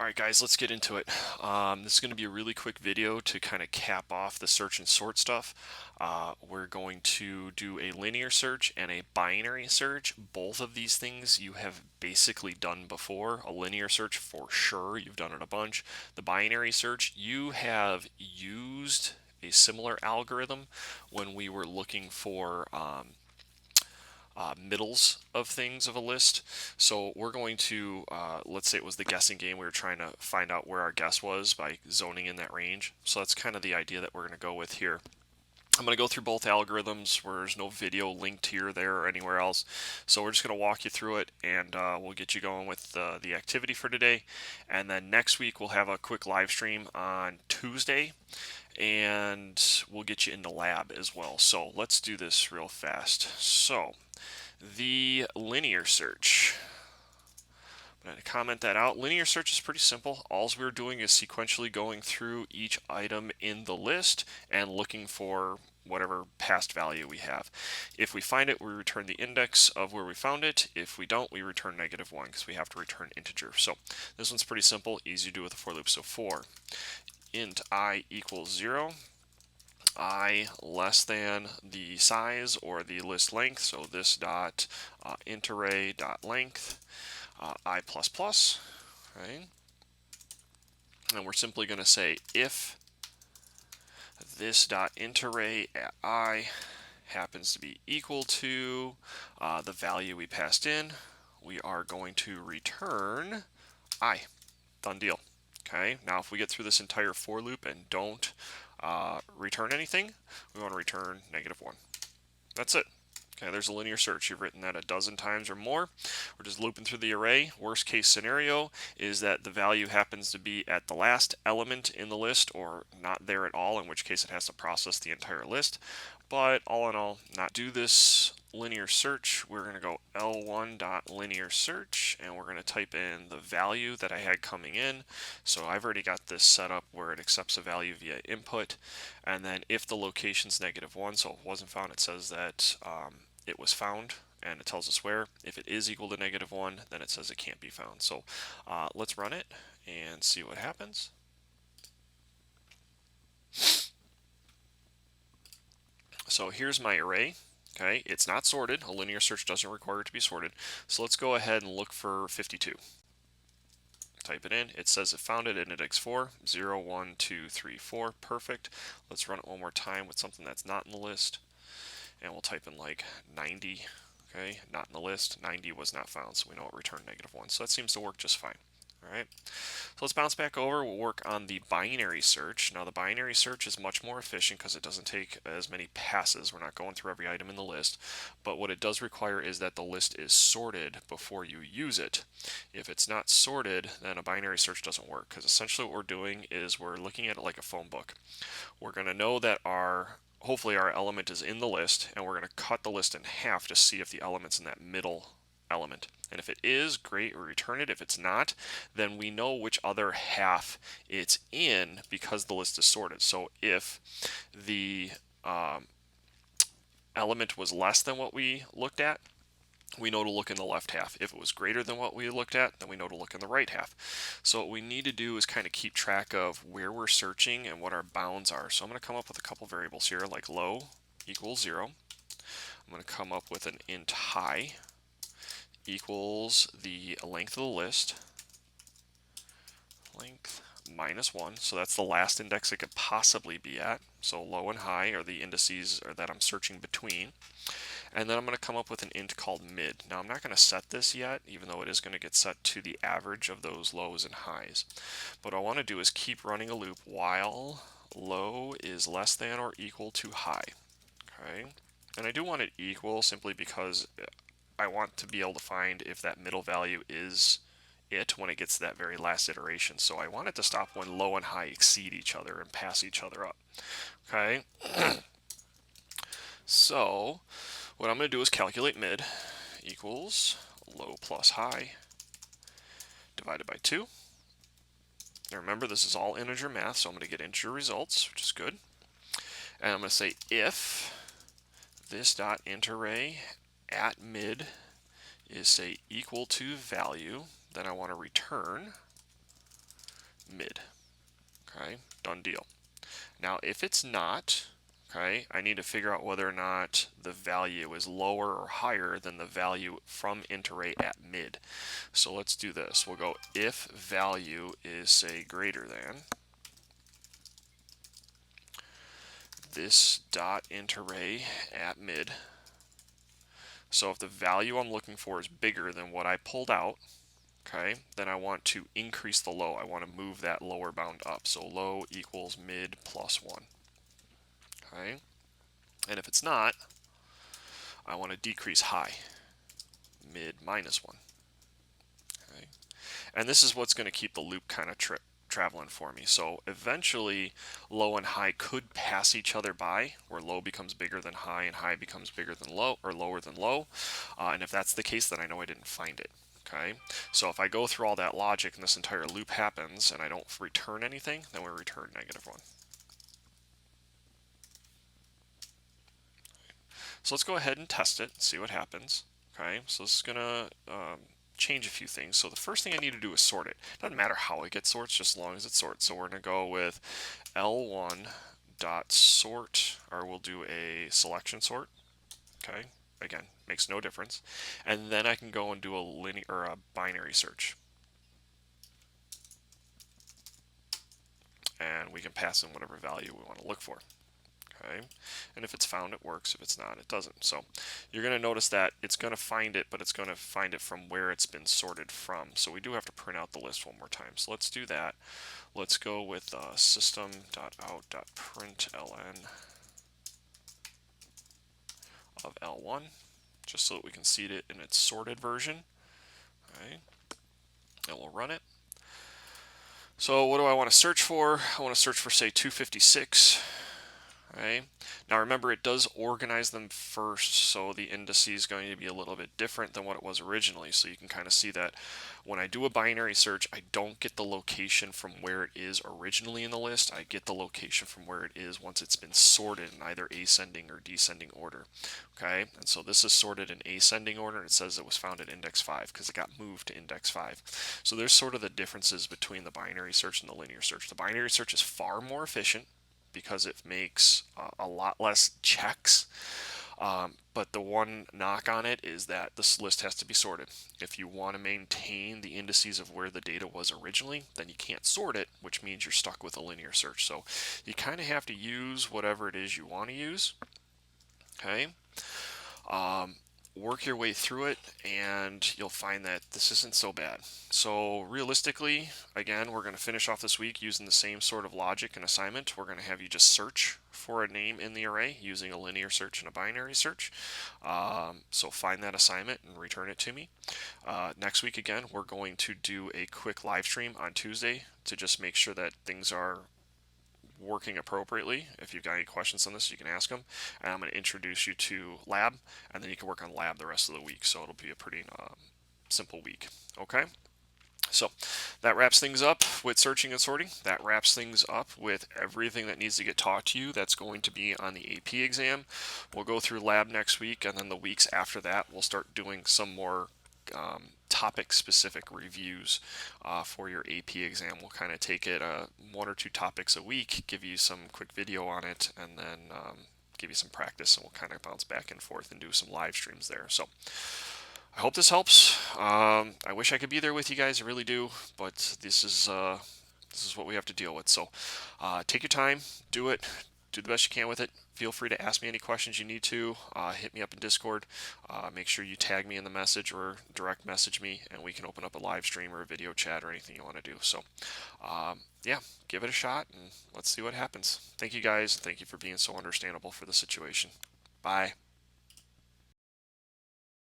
Alright guys, let's get into it. This is going to be a really quick video to kind of cap off the search and sort stuff. We're going to do a linear search and a binary search. Both of these things you have basically done before. A linear search for sure, you've done it a bunch. The binary search, you have used a similar algorithm when we were looking for middles of things of a list. So we're going to, let's say it was the guessing game. We were trying to find out where our guess was by zoning in that range. So that's kind of the idea that we're going to go with here. I'm going to go through both algorithms where there's no video linked here, there, or anywhere else. So we're just going to walk you through it, and we'll get you going with the activity for today. And then next week we'll have a quick live stream on Tuesday, and we'll get you in the lab as well. So let's do this real fast. So the linear search. I'm going to comment that out. Linear search is pretty simple. All we're doing is sequentially going through each item in the list and looking for whatever past value we have. If we find it, we return the index of where we found it. If we don't, we return -1 because we have to return integer. So this one's pretty simple, easy to do with a for loop. So for int I equals 0, I less than the size or the list length, so this dot int array dot length I plus plus, right? And we're simply going to say if this dot int array at I happens to be equal to the value we passed in, we are going to return I. Done deal. Okay, now if we get through this entire for loop and don't return anything, we want to return -1. That's it. Okay, there's a linear search. You've written that a dozen times or more. We're just looping through the array. Worst case scenario is that the value happens to be at the last element in the list or not there at all, in which case it has to process the entire list. But all in all, not do this linear search. We're going to go L1.linear search, and we're going to type in the value that I had coming in. So I've already got this set up where it accepts a value via input, and then if the location's -1, so it wasn't found, it says that it was found, and it tells us where. If it is equal to -1, then it says it can't be found. So let's run it and see what happens. So here's my array. Okay, it's not sorted. A linear search doesn't require it to be sorted. So let's go ahead and look for 52. Type it in. It says it found it in index 4, 0, 1, 2, 3, 4. Perfect. Let's run it one more time with something that's not in the list. And we'll type in like 90. Okay, not in the list. 90 was not found, so we know it returned -1. So that seems to work just fine. All right, so let's bounce back over. We'll work on the binary search. Now the binary search is much more efficient because it doesn't take as many passes. We're not going through every item in the list, but what it does require is that the list is sorted before you use it. If it's not sorted, then a binary search doesn't work, because essentially what we're doing is we're looking at it like a phone book. We're going to know that hopefully our element is in the list, and we're going to cut the list in half to see if the element's in that middle element. And if it is, great, we return it. If it's not, then we know which other half it's in because the list is sorted. So if the element was less than what we looked at, we know to look in the left half. If it was greater than what we looked at, then we know to look in the right half. So what we need to do is kind of keep track of where we're searching and what our bounds are. So I'm going to come up with a couple variables here, like low equals 0. I'm going to come up with an int high equals the length of the list, length -1, so that's the last index it could possibly be at. So low and high are the indices that I'm searching between. And then I'm going to come up with an int called mid. Now I'm not going to set this yet, even though it is going to get set to the average of those lows and highs. What I want to do is keep running a loop while low is less than or equal to high. Okay, and I do want it equal simply because I want to be able to find if that middle value is it when it gets to that very last iteration. So I want it to stop when low and high exceed each other and pass each other up. Okay. So what I'm going to do is calculate mid equals low plus high divided by 2. Now remember, this is all integer math, so I'm going to get integer results, which is good. And I'm going to say if this dot int array at mid is, say, equal to value, then I want to return mid. Okay, done deal. Now if it's not, okay, I need to figure out whether or not the value is lower or higher than the value from int array at mid. So let's do this. We'll go if value is, say, greater than this dot int array at mid. So if the value I'm looking for is bigger than what I pulled out, okay, then I want to increase the low. I want to move that lower bound up. So low equals mid plus 1. Okay, and if it's not, I want to decrease high, mid minus 1. Okay, and this is what's going to keep the loop kind of traveling for me. So eventually low and high could pass each other by, where low becomes bigger than high and high becomes bigger than low, or lower than low. And if that's the case, then I know I didn't find it. Okay, so if I go through all that logic and this entire loop happens and I don't return anything, then we return -1. So let's go ahead and test it and see what happens. Okay, so this is gonna change a few things. So the first thing I need to do is sort it. Doesn't matter how it gets sorted, just as long as it sorts. So we're gonna go with L1 dot sort, or we'll do a selection sort. Okay, again, makes no difference. And then I can go and do a linear or a binary search. And we can pass in whatever value we want to look for. Okay, and if it's found, it works. If it's not, it doesn't. So you're going to notice that it's going to find it, but it's going to find it from where it's been sorted from. So we do have to print out the list one more time. So let's do that. Let's go with system.out.println of L1, just so that we can see it in its sorted version. Okay, and we'll run it. So what do I want to search for? I want to search for, say, 256. Okay. Now remember, it does organize them first, so the indice is going to be a little bit different than what it was originally. So you can kind of see that when I do a binary search, I don't get the location from where it is originally in the list. I get the location from where it is once it's been sorted in either ascending or descending order. Okay, and so this is sorted in ascending order, and it says it was found at index 5 because it got moved to index 5. So there's sort of the differences between the binary search and the linear search. The binary search is far more efficient because it makes a lot less checks. But the one knock on it is that this list has to be sorted. If you want to maintain the indices of where the data was originally, then you can't sort it, which means you're stuck with a linear search. So you kind of have to use whatever it is you want to use. Okay. Work your way through it, and you'll find that this isn't so bad. So realistically, again, we're going to finish off this week using the same sort of logic and assignment. We're going to have you just search for a name in the array using a linear search and a binary search. So find that assignment and return it to me. Next week, again, we're going to do a quick live stream on Tuesday to just make sure that things are working appropriately. If you've got any questions on this, you can ask them. And I'm going to introduce you to lab, and then you can work on lab the rest of the week. So it'll be a pretty simple week. Okay. So that wraps things up with searching and sorting. That wraps things up with everything that needs to get taught to you. That's going to be on the AP exam. We'll go through lab next week, and then the weeks after that, we'll start doing some more topic-specific reviews for your AP exam. We'll kind of take it 1 or 2 topics a week, give you some quick video on it, and then give you some practice, and we'll kind of bounce back and forth and do some live streams there. So I hope this helps. I wish I could be there with you guys, I really do, but this is what we have to deal with. So take your time, do it, do the best you can with it. Feel free to ask me any questions you need to. Hit me up in Discord. Make sure you tag me in the message or direct message me, and we can open up a live stream or a video chat or anything you want to do. So yeah, give it a shot, and let's see what happens. Thank you guys. Thank you for being so understandable for the situation. Bye.